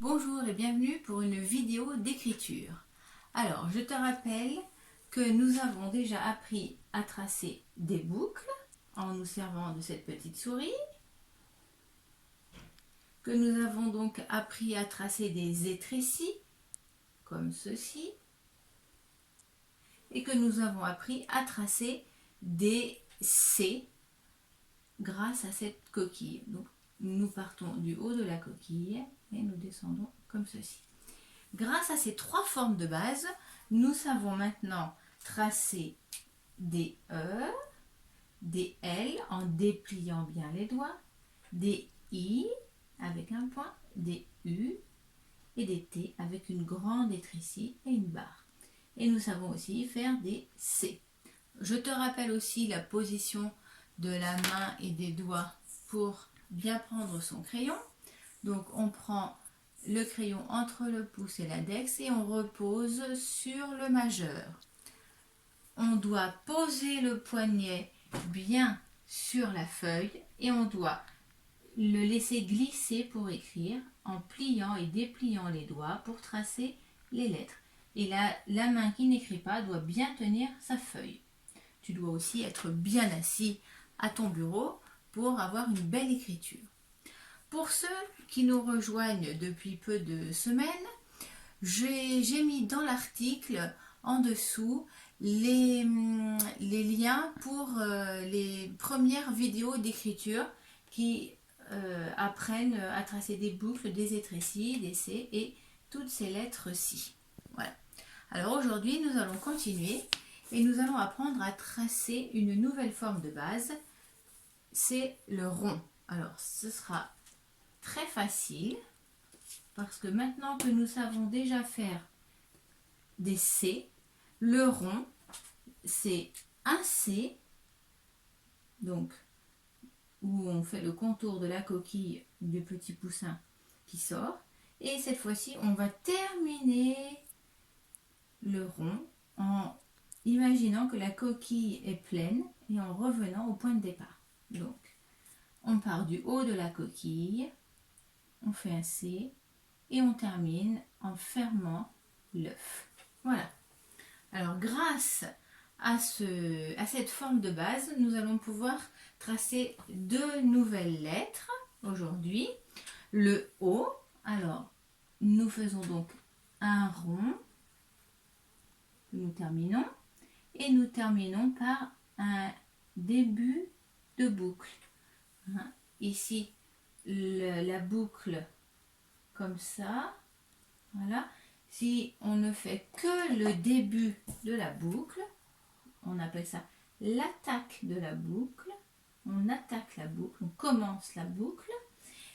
Bonjour et bienvenue pour une vidéo d'écriture. Alors, je te rappelle que nous avons déjà appris à tracer des boucles en nous servant de cette petite souris, que nous avons donc appris à tracer des étrécis, comme ceci, et que nous avons appris à tracer des C grâce à cette coquille. Donc, nous partons du haut de la coquille et nous descendons comme ceci. Grâce à ces trois formes de base, nous savons maintenant tracer des E, des L en dépliant bien les doigts, des I avec un point, des U et des T avec une grande étrécie et une barre. Et nous savons aussi faire des C. Je te rappelle aussi la position de la main et des doigts pour bien prendre son crayon. Donc on prend le crayon entre le pouce et l'index et on repose sur le majeur. On doit poser le poignet bien sur la feuille et on doit le laisser glisser pour écrire en pliant et dépliant les doigts pour tracer les lettres. Et la main qui n'écrit pas doit bien tenir sa feuille. Tu dois aussi être bien assis à ton bureau pour avoir une belle écriture. Pour ceux qui nous rejoignent depuis peu de semaines, j'ai mis dans l'article en dessous les liens pour les premières vidéos d'écriture qui apprennent à tracer des boucles, des étrécis, des C et toutes ces lettres-ci. Voilà. Alors aujourd'hui, nous allons continuer et nous allons apprendre à tracer une nouvelle forme de base. C'est le rond. Alors, ce sera très facile parce que maintenant que nous savons déjà faire des C, le rond, c'est un C, donc où on fait le contour de la coquille du petit poussin qui sort. Et cette fois-ci, on va terminer le rond en imaginant que la coquille est pleine et en revenant au point de départ. Donc, on part du haut de la coquille, on fait un C et on termine en fermant l'œuf. Voilà. Alors, grâce à cette forme de base, nous allons pouvoir tracer deux nouvelles lettres aujourd'hui. Le O, alors nous faisons donc un rond que nous terminons et nous terminons par un début de boucle. Ici, la boucle comme ça, voilà. Si on ne fait que le début de la boucle, on appelle ça l'attaque de la boucle. On attaque la boucle, on commence la boucle.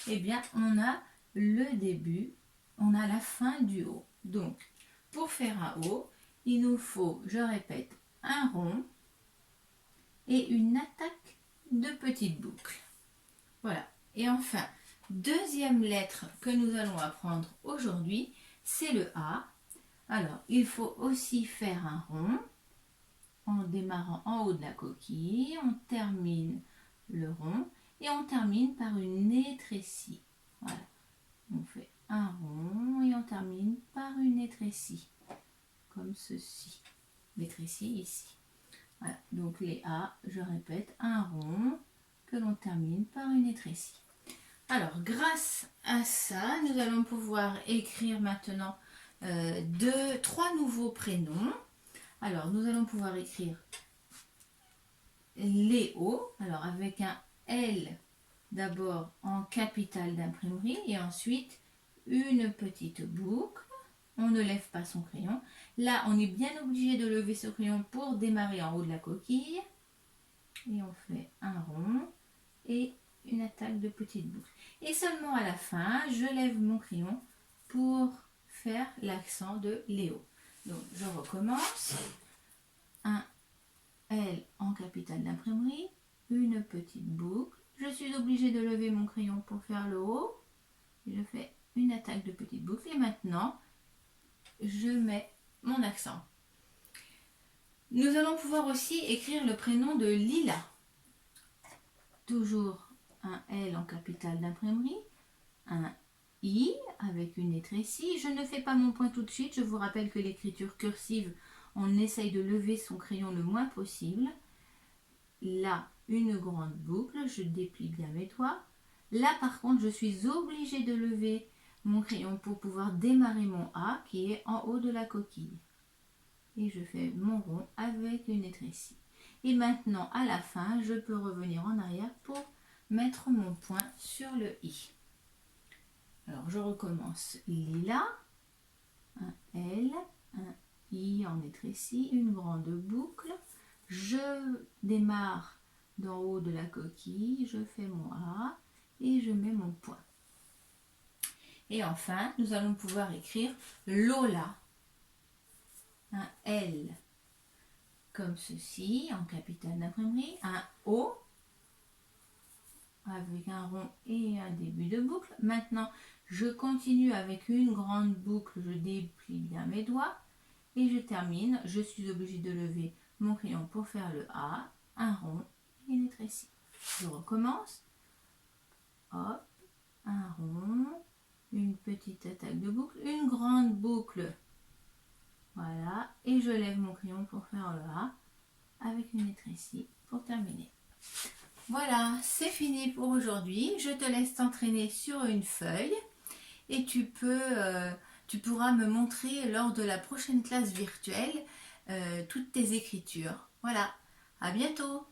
Eh bien, on a le début, on a la fin du haut. Donc, pour faire un haut, il nous faut, je répète, un rond et une attaque de petite boucle. Voilà. Et enfin, deuxième lettre que nous allons apprendre aujourd'hui, c'est le A. Alors, il faut aussi faire un rond en démarrant en haut de la coquille. On termine le rond et on termine par une étrécie. Voilà. On fait un rond et on termine par une étrécie. Comme ceci. L'étrécie ici. Voilà. Donc les A, je répète, un rond que l'on termine par une étrécie. Alors, grâce à ça, nous allons pouvoir écrire maintenant trois nouveaux prénoms. Alors, nous allons pouvoir écrire Léo, alors avec un L d'abord en capitale d'imprimerie et ensuite une petite boucle. On ne lève pas son crayon. Là, on est bien obligé de lever ce crayon pour démarrer en haut de la coquille. Et on fait un rond et une attaque de petite boucle. Et seulement à la fin, je lève mon crayon pour faire l'accent de Léo. Donc, je recommence. Un L en capitale d'imprimerie, une petite boucle. Je suis obligée de lever mon crayon pour faire le haut. Je fais une attaque de petite boucle. Et maintenant, je mets mon accent. Nous allons pouvoir aussi écrire le prénom de Lila. Toujours un L en capitale d'imprimerie, un I avec une lettre ici. Je ne fais pas mon point tout de suite. Je vous rappelle que l'écriture cursive, on essaye de lever son crayon le moins possible. Là, une grande boucle. Je déplie bien mes doigts. Là, par contre, je suis obligée de lever mon crayon pour pouvoir démarrer mon A qui est en haut de la coquille. Et je fais mon rond avec une lettre ici. Et maintenant, à la fin, je peux revenir en arrière pour mettre mon point sur le I. Alors, je recommence lilas, un L, un I en lettre ici, une grande boucle. Je démarre d'en haut de la coquille, je fais mon A et je mets mon point. Et enfin, nous allons pouvoir écrire Lola, un L comme ceci, en capitale d'imprimerie, un O avec un rond et un début de boucle. Maintenant, je continue avec une grande boucle, je déplie bien mes doigts et je termine. Je suis obligée de lever mon crayon pour faire le A, un rond et une lettre ici. Je recommence. Hop, un rond, une petite attaque de boucle, une grande boucle. Voilà, et je lève mon crayon pour faire le A avec une lettre ici pour terminer. Voilà, c'est fini pour aujourd'hui. Je te laisse t'entraîner sur une feuille et tu pourras me montrer lors de la prochaine classe virtuelle toutes tes écritures. Voilà, à bientôt!